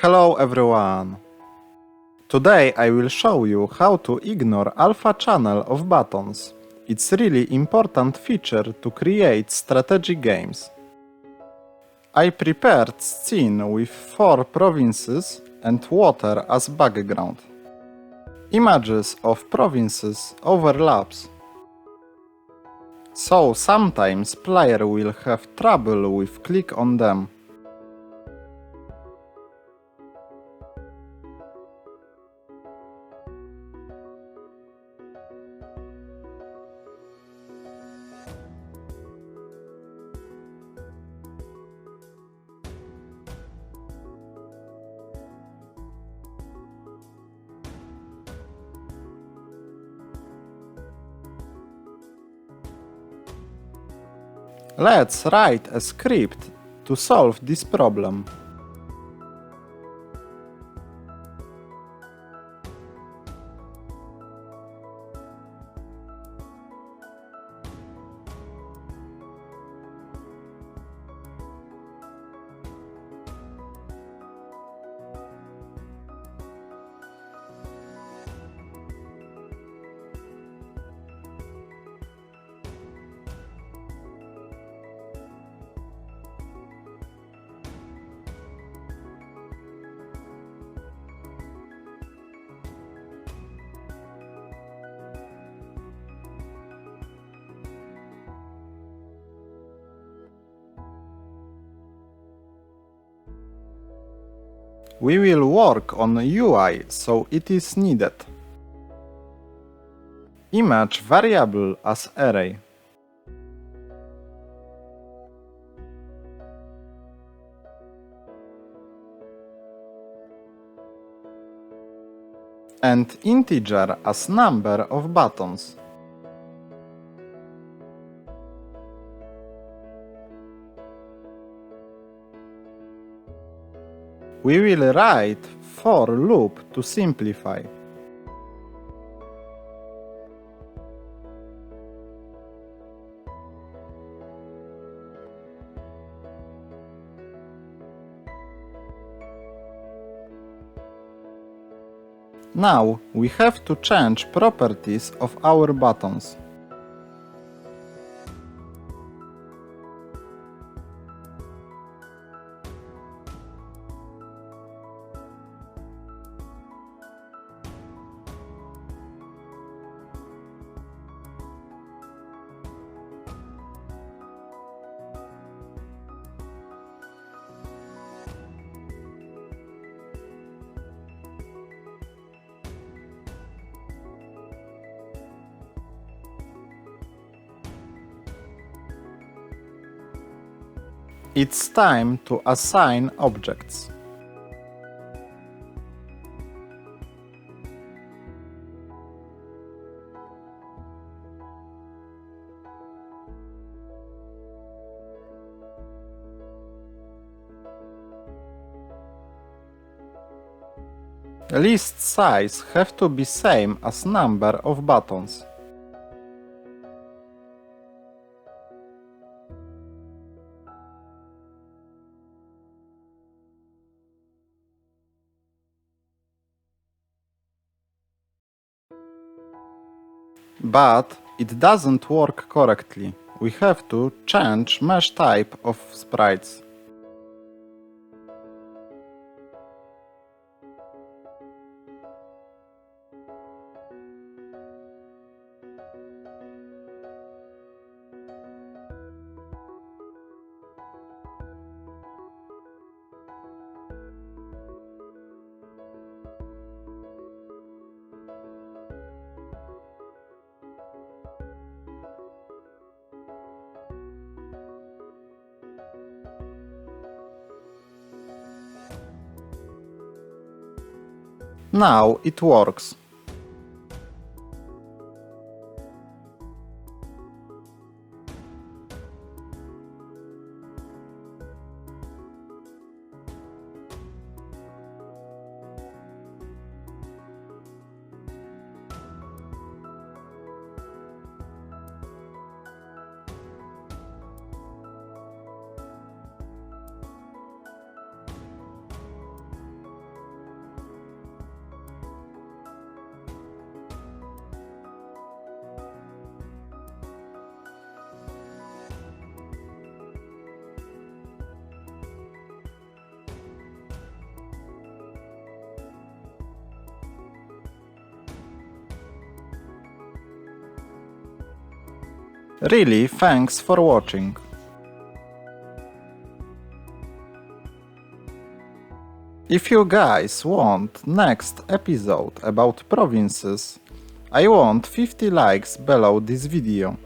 Hello everyone! Today I will show you how to ignore alpha channel of buttons. It's really important feature to create strategy games. I prepared scene with 4 provinces and water as background. Images of provinces overlaps. So sometimes player will have trouble with click on them. Let's write a script to solve this problem. We will work on UI, so it is needed. Image variable as array. And integer as number of buttons. We will write for loop to simplify. Now we have to change properties of our buttons. It's time to assign objects. List size have to be same as number of buttons. But it doesn't work correctly. We have to change mesh type of sprites. Now it works. Really, thanks for watching. If you guys want next episode about provinces, I want 50 likes below this video.